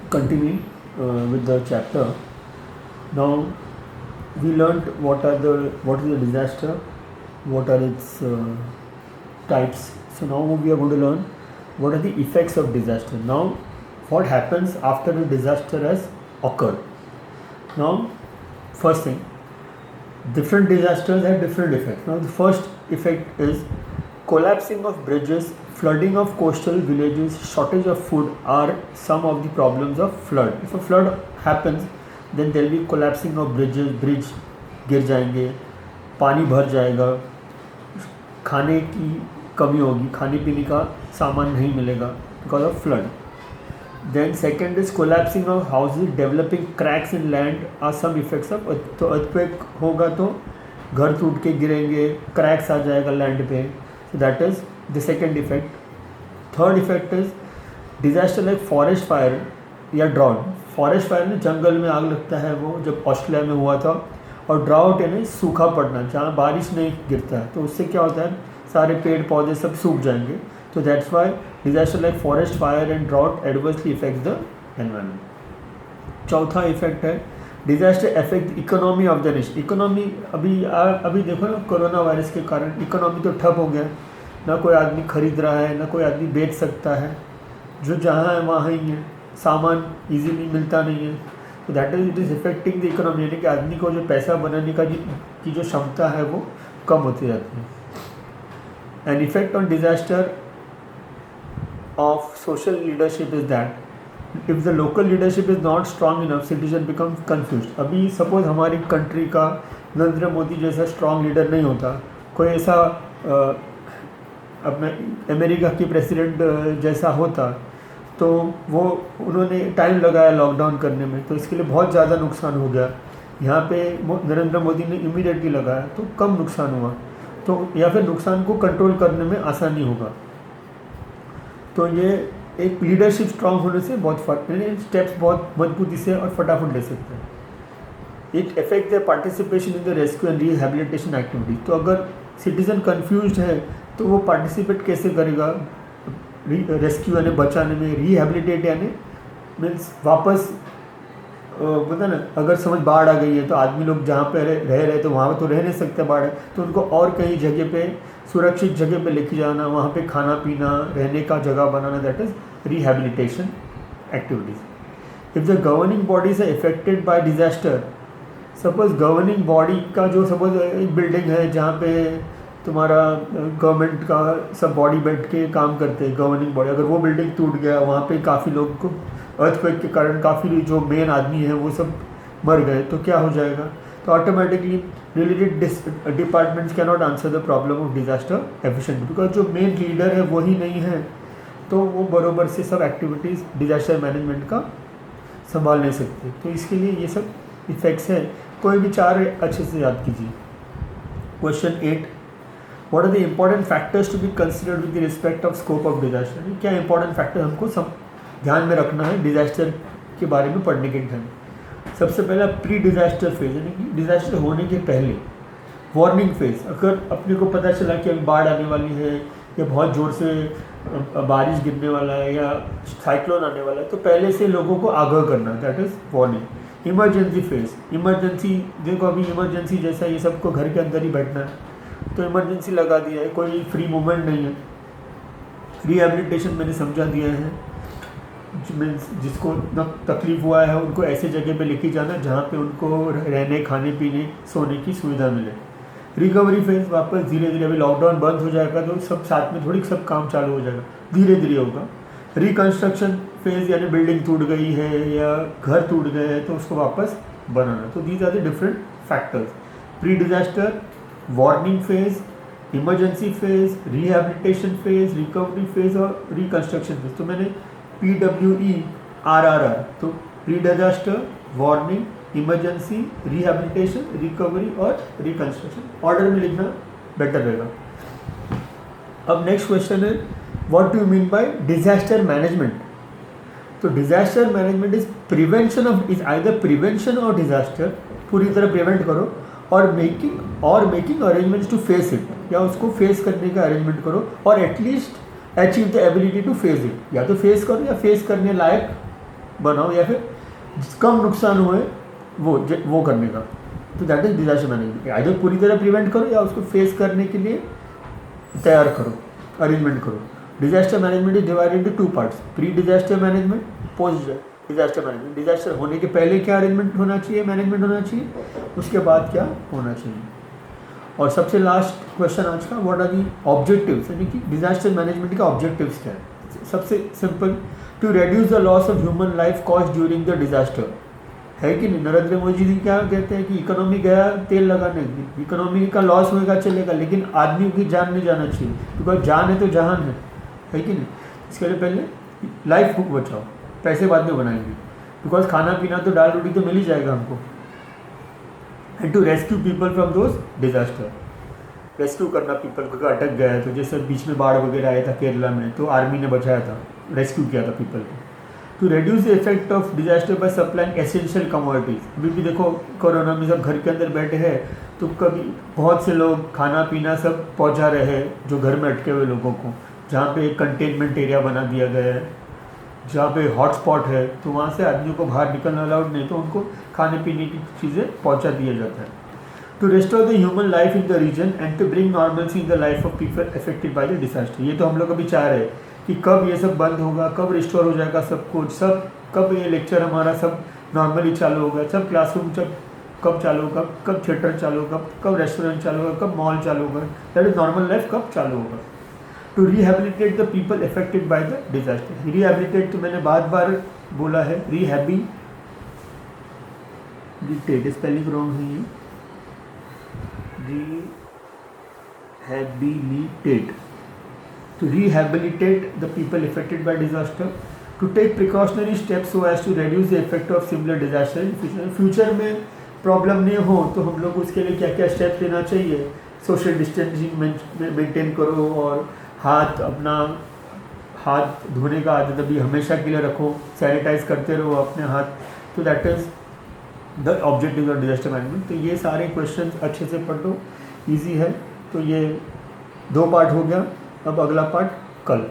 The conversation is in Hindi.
continuing with the chapter. Now we learned what is the disaster, what are its types. So now we are going to learn what are the effects of disaster. Now what happens after a disaster has occurred. Now first thing, different disasters have different effects. Now the first effect is collapsing of bridges, flooding of coastal villages, shortage of food are some of the problems of flood. If a flood happens, then there will be collapsing of bridges, bridge गिर जाएंगे, पानी भर जाएगा, खाने की कमी होगी, खाने पीने का सामान नहीं मिलेगा because of flood. Then second is collapsing of houses, developing cracks in land are some effects of. तो earthquake होगा तो घर टूट के गिरेंगे, cracks आ जाएगा land पे. So that is the second effect. Third effect is disaster like forest fire या drought. Forest fire में जंगल में आग लगता है, वो जब ऑस्ट्रेलिया में हुआ था. और ड्राउट यानी सूखा पड़ना, जहाँ बारिश नहीं गिरता है, तो उससे क्या होता है, सारे पेड़ पौधे सब सूख जाएंगे. तो that's why disaster like forest fire and drought adversely effects the environment. चौथा इफेक्ट है disaster affect economy of the nation. Economy अभी देखो ना, कोरोना वायरस के कारण इकोनॉमी तो ठप हो गया, ना कोई आदमी खरीद रहा है, ना कोई आदमी बेच सकता है, जो जहाँ है वहाँ ही है, सामान इजीली मिलता नहीं है. तो that is it is affecting the economy, यानी कि आदमी को जो पैसा बनाने की जो क्षमता है वो कम होती जाती है. An effect on disaster of social leadership is that if the local leadership is not strong enough, citizen become confuse. अभी सपोज हमारी कंट्री का नरेंद्र मोदी जैसा स्ट्रॉन्ग लीडर नहीं होता, कोई ऐसा अपना अमेरिका की प्रेसिडेंट जैसा होता, तो वो उन्होंने टाइम लगाया लॉकडाउन करने में, तो इसके लिए बहुत ज़्यादा नुकसान हो गया. यहाँ पे नरेंद्र मोदी ने इमीडिएटली लगाया तो कम नुकसान हुआ, तो या फिर नुकसान को कंट्रोल करने में आसानी होगा. तो ये एक लीडरशिप स्ट्रांग होने से बहुत फर्क, स्टेप्स बहुत मजबूती से और फटाफट ले सकते हैं. It affect the participation in the rescue and rehabilitation activities. तो अगर सिटीजन कंफ्यूज है तो वो पार्टिसिपेट कैसे करेगा रेस्क्यू यानी बचाने में, रिहेबिलिटेट यानी मीन्स वापस पता ना, अगर समझ बाढ़ आ गई है तो आदमी लोग जहाँ पे रह रहे तो वहाँ पे तो रह नहीं सकते, बाढ़ है तो उनको और कहीं जगह पे सुरक्षित जगह पे लेके जाना, वहाँ पे खाना पीना रहने का जगह बनाना, that is rehabilitation activities. If the governing bodies are affected by disaster, suppose governing body का जो सपोज एक बिल्डिंग है जहाँ पे तुम्हारा गवर्नमेंट का सब बॉडी बैठ के काम करते हैं, गवर्निंग बॉडी, अगर वो बिल्डिंग टूट गया, वहाँ पे काफ़ी लोग को अर्थक्वेक के कारण काफ़ी जो मेन आदमी हैं वो सब मर गए, तो क्या हो जाएगा. तो automatically related departments can not answer the problem of disaster efficiently, because जो मेन लीडर है वही नहीं है, तो वो बराबर से सब एक्टिविटीज़ डिजास्टर मैनेजमेंट का संभाल नहीं सकते. तो इसके लिए ये सब इफेक्ट्स हैं. कोई भी चार अच्छे से याद कीजिए. Question 8, what are the important factors to be considered with respect of scope of disaster. क्या इंपॉर्टेंट फैक्टर हमको सब ध्यान में रखना है डिजास्टर के बारे में पढ़ने के टाइम. सबसे पहला प्री डिजास्टर फेज, यानी कि डिजास्टर होने के पहले वार्निंग फेज. अगर अपने को पता चला कि अभी बाढ़ आने वाली है या बहुत ज़ोर से बारिश गिरने वाला है या साइक्लोन आने वाला है, तो पहले से लोगों को आगाह करना, that is warning. Emergency phase, emergency देखो अभी इमरजेंसी जैसा ये सबको घर के अंदर ही बैठना है, तो इमरजेंसी लगा दिया है, कोई फ्री मूवमेंट नहीं है. रिहेबिलिटेशन मैंने समझा दिया है, मीन्स जिसको तकलीफ हुआ है उनको ऐसे जगह पे लेके जाना जहाँ पे उनको रहने खाने पीने सोने की सुविधा मिले. रिकवरी फेज, वापस धीरे धीरे, अभी लॉकडाउन बंद हो जाएगा तो सब साथ में थोड़ी सब काम चालू हो जाएगा, धीरे धीरे होगा. रिकन्स्ट्रक्शन फेज, यानी बिल्डिंग टूट गई है या घर टूट गए हैं तो उसको वापस बनाना. तो these are the different factors. Pre disaster, warning phase, emergency phase, rehabilitation phase, recovery phase और रिकन्स्ट्रक्शन फेज. तो मैंने PWERRR, तो pre disaster, warning, emergency, rehabilitation, recovery और रिकन्स्ट्रक्शन, ऑर्डर में लिखना बेटर रहेगा. अब नेक्स्ट क्वेश्चन है, what do you mean by disaster management. तो disaster management is prevention of, is either prevention और डिजास्टर, पूरी तरह प्रिवेंट करो, और making arrangements to face it, या उसको फेस करने का अरेंजमेंट करो, और at least achieve the ability to face it. या तो फेस करो या फेस करने लायक बनाओ या फिर कम नुकसान हुए वो करने का। तो that is disaster management. Either पूरी तरह प्रिवेंट करो या उसको फेस करने के लिए तैयार करो, अरेंजमेंट करो। Disaster management is divided into 2 parts, pre disaster management, post disaster management. Disaster होने के पहले क्या अरेंजमेंट होना चाहिए, मैनेजमेंट होना चाहिए, उसके बाद क्या होना चाहिए। और सबसे लास्ट क्वेश्चन आज का, व्हाट आर दी ऑब्जेक्टिव्स, यानी कि डिजास्टर मैनेजमेंट का ऑब्जेक्टिव्स क्या है। सबसे simple, to reduce the loss of human life cost during the disaster, है कि नहीं। नरेंद्र मोदी जी क्या कहते हैं कि इकोनॉमी गया तेल लगाने, इकोनॉमी का लॉस होगा चलेगा, लेकिन आदमी की जान नहीं जाना चाहिए, बिकॉज जान है तो जहान है कि नहीं। इसके लिए पहले लाइफ को बचाओ, पैसे बाद में बनाएंगे, बिकॉज खाना पीना तो दाल रोटी तो मिल ही जाएगा हमको। And to rescue people from those disaster, rescue करना पीपल को, अटक गया है तो जैसे बीच में बाढ़ वगैरह आया था केरला में, तो आर्मी ने बचाया था, रेस्क्यू किया था पीपल को। To reduce the effect of disaster by supplying essential commodities. अभी भी देखो कोरोना में सब घर के अंदर बैठे हैं, तो कभी बहुत से लोग खाना पीना सब पहुंचा रहे हैं जो घर में अटके हुए लोगों को, जहाँ पे एक कंटेनमेंट एरिया बना दिया गया है, जहाँ पे हॉटस्पॉट है, तो वहाँ से आदमियों को बाहर निकलना अलाउड नहीं, तो उनको खाने पीने की चीज़ें पहुँचा दिया जाता है। To restore the human life in the region and to bring normalcy in the life of people affected by the disaster. ये तो हम लोग अभी चाह रहे हैं कि कब ये सब बंद होगा, कब रिस्टोर हो जाएगा सब कुछ, सब कब ये लेक्चर हमारा सब नॉर्मली चालू होगा, सब क्लासरूम जब कब चालू होगा, कब थिएटर चालू होगा, कब रेस्टोरेंट चालू होगा, कब मॉल चालू होगा, दैट इज नॉर्मल लाइफ कब चालू होगा। To rehabilitate the people affected by the disaster. Rehabilitate तो मैंने बार बोला है, रिहेबिलिटेट स्पेलिंग रॉन्ग है ये, rehabilitate, to rehabilitate the people affected by disaster, to take precautionary steps so as to reduce the effect of similar disaster in future. Future में प्रॉब्लम नहीं हो तो हम लोग उसके लिए क्या क्या स्टेप्स लेना चाहिए, सोशल डिस्टेंसिंग मेंटेन करो, और अपना हाथ धोने का आदत अभी हमेशा के लिए रखो, सैनिटाइज करते रहो अपने हाथ। तो that is the objective of disaster management. तो ये सारे क्वेश्चन अच्छे से पढ़ लो, ईजी है। तो ये 2 पार्ट हो गया, अब अगला पार्ट कल।